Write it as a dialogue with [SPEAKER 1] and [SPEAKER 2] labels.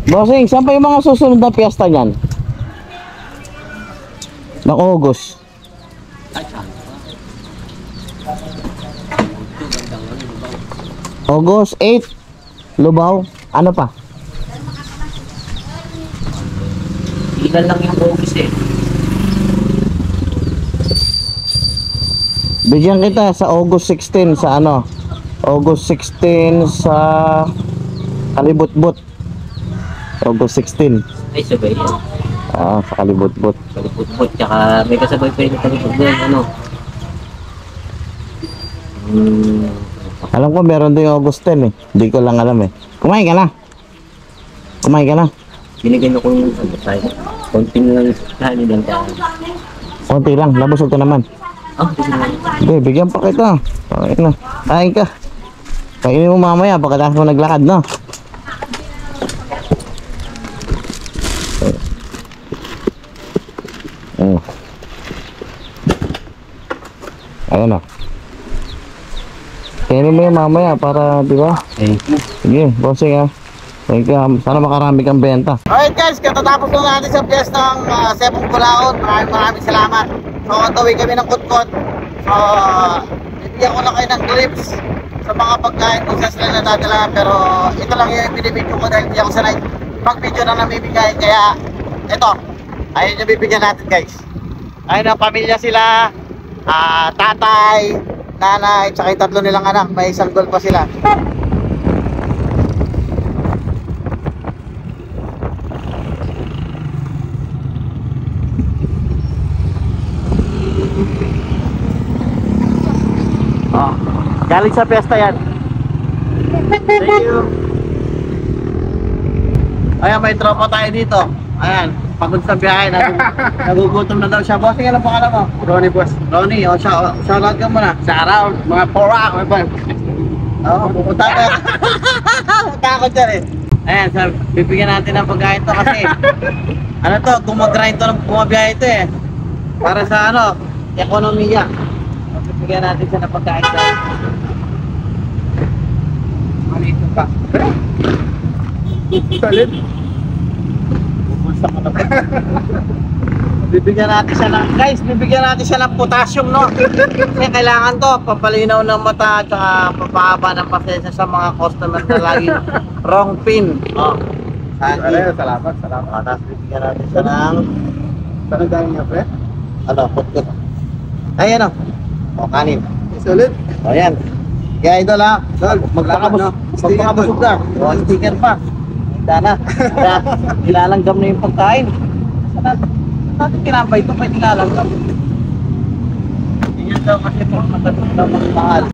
[SPEAKER 1] Bossing, saan pa yung mga susunod na piyesta niyan? Ng August. August 8, Lubao. Ano pa?
[SPEAKER 2] Ilan lang yung August eh.
[SPEAKER 1] Bigyan kita sa August 16 sa ano? August 16 sa Kalibutbut. August 16.
[SPEAKER 2] Ay, sabay yan.
[SPEAKER 1] Sa Kalibutbut.
[SPEAKER 2] Kaliput-put, tsaka may kasabay pa rin kaliput doon, ano?
[SPEAKER 1] Alam ko meron din yung August 10 eh. Hindi ko lang alam eh. Kumain ka na. Kumain ka na.
[SPEAKER 2] Binigyan ako ng ano tayo. Konting lang kanin lang tayo.
[SPEAKER 1] Konti lang. Nabusog ka naman. Hindi, bigyan pa kita. Kain na. Kain ka. Kainin mo mamaya pagkatapos mo naglakad, no? Ayan o. Kainin mo yung mamaya para, di ba? Sige, bossing ha. Thank you. Sana makarami kang benta. Alright guys, katatapos na natin sa piyesta ng Sebong Bulaon. Maraming salamat. So, tawid kami ng kutkot. So, bibigyan ko lang kayo ng clips sa mga pagkain kung saan sila nadadala. Pero ito lang yung binibidyo ko dahil hindi ako sanay mag-video na namibigay. Kaya, ito. Ayun yung bibigyan natin guys. Ayun ang pamilya sila. Tatay, nanay, tsaka yung tatlo nilang anak. May sanggol pa sila. Galing sa piyesta yan. Thank you. Ayan, may tropa tayo dito. Ayan, pagod sa biyahe. Nagugutom na daw siya. Bossing, alam po ka mo?
[SPEAKER 3] Ronnie boss.
[SPEAKER 1] Ronnie, shoutout ka muna.
[SPEAKER 3] Shout out mga porak, may ban.
[SPEAKER 1] Oo, pupunta ka. Takot dyan eh. Ayan, bibigyan natin ng pagkain to kasi ano to, gumagrind to ng bumabiyahe ito eh. Para sa ano, ekonomiya. Bibigyan natin siya ng pagkain to.
[SPEAKER 3] Malito pa. Solid.
[SPEAKER 1] Bubulsa ka na ba? Bibigyan natin siya ng, guys, bibigyan natin siya ng potassium, no? Kasi kailangan to, papalinaw ng mata at saka papahaba ng pasensya sa mga customer na lagi wrong pin. Oh.
[SPEAKER 3] Salamat.
[SPEAKER 1] Tapos bibigyan natin siya ng,
[SPEAKER 3] Saan dahil niya, pre?
[SPEAKER 1] ano, kutkut. Ayan o. O, kanin.
[SPEAKER 3] Solid.
[SPEAKER 1] O, yan. Kaya idol ha, magpakabusog ka. O, sticker pa. Handa na. Kaya, nilalanggam na yung pagkain. Saan natin kinambay ito? Pwede nilalanggam. Yan daw kasi po, matapos na mahal.